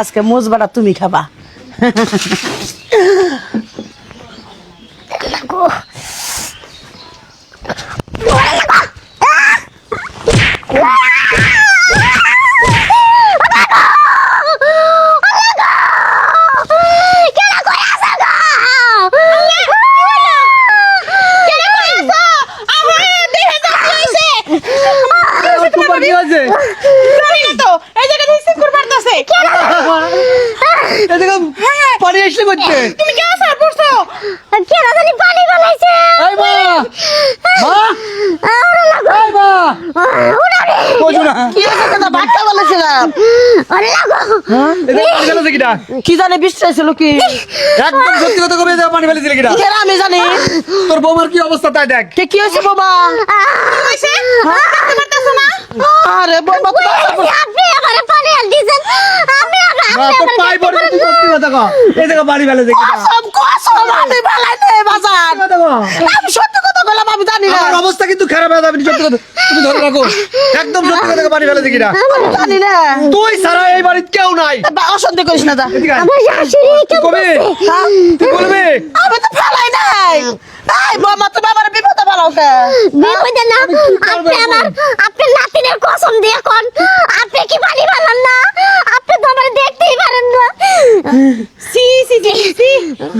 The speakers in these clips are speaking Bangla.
আজকে মোজবাটা তুমি খাবা। কি জানি বৃষ্টি ছিল কি একদম সত্যি কথা কবে পানি ফেলেছিল কিনা আমি জানি। তোর বৌমার কি অবস্থা তাই দেখ। কি হয়েছে বাবা? আরে বাবা আপনি আমারে পানি আল দিয়েছেন। আপনি তোর পাই পড়ে তুই সত্যি কথা কও। এই দেখো পানি ফেলেছে কিনা। কসম আমি ফেলাই নেই বাজার। আমি সত্যি কথা বললাম, আমি জানি না। আমার অবস্থা কিন্তু খারাপ হয়ে যাবে সত্যি কথা। তুমি ধরে রাখো। একদম সত্যি কথা পানি ফেলেছে কিনা। আমি জানি না। তুই সারা এই বাড়িতে কেউ নাই। অশান্তি করিস না যা। আমার শাশুড়ি কি কবে? তুই বলবি? আমি তো ফেলাই নাই। এই মামা তুমি আমার বিপদে ফেলাও কে? বিপদে না, আপনি নাতিনের কসম দিয়ে কোন আপনি কি পানি ফেলান না? আপনি তো আমার দেখতেই পারেন না। সি সি সি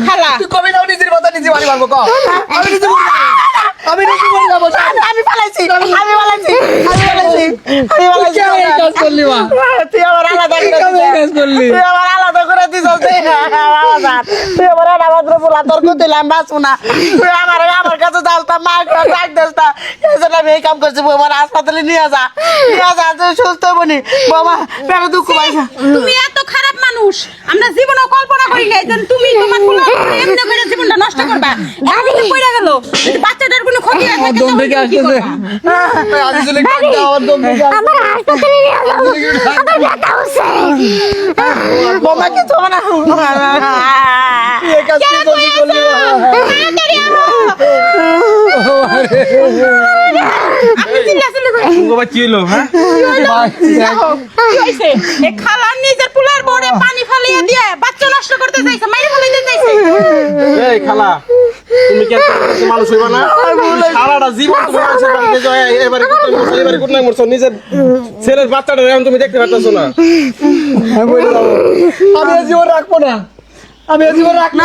খালা তুই কবে নাও নিজের মাথা নিজে বাড়ি মারবো কও। আমি নিজে মরে যাবো। আমি নিজে মরে যাবো। আমি ফেলাইছি। কেন এই কাজ করলি মা? তুই আমার আলাদা করে কেন এই কাজ করলি? তুই আমার আলাদা করে দিছিস। তুই আমার আলাদা বলা তোর দিলাম বাঁচবো না। তুই আমার কাছে যাসটা মা ডাক দেসটা। এই জন্য আমি এই কাম করছি। আমার হাসপাতালে নিয়ে যা তুই সুস্থ হবনি বাবা। পেটে দুঃখ পাইছা। তুমি এত খারাপ মানুষ আমরা জীবনেও কল্পনা করি নাই যে তুমি তোমার কোনো এমনি করে জীবনটা নষ্ট করবা। দাদি পড়ে গেল, বাচ্চাটার কোনো ক্ষতি না থাকে। দম থেকে আসতেছে। আজিজুল কাট দাও আর দম থেকে। আমার হাসপাতালে নিয়ে যাও। আমার ব্যথা হচ্ছে। বাবা কি তো না এই কাজ কি করলি বললি মা? আপনি চিল্লাচিল্লি করেন। বাবা কি হলো হ্যাঁ? কি হইছে? এ খালার নিজের পুলার বড়ে পানি ফালিয়ে দিয়ে বাচ্চা নষ্ট করতে চাইছে, মাইরে ফালাইতে চাইছে। এই খালা তুমি কেন মানুষ হইবা না? সারাটা জীবন তুমি মানুষের বাড়িতে যাও, এবারে কোথায় মরছো নিজের ছেলের বাচ্চাটা এখন তুমি দেখতে পারতেছো না। আমি এই জীবন রাখবো না। আমি এই জীবন রাখবো না।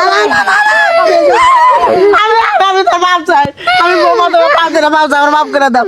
আমি তো মাপ চাই। আমি বৌমা তোমার পাঁচ দিনে মাপ চাই। আমার মাপ করে দাও।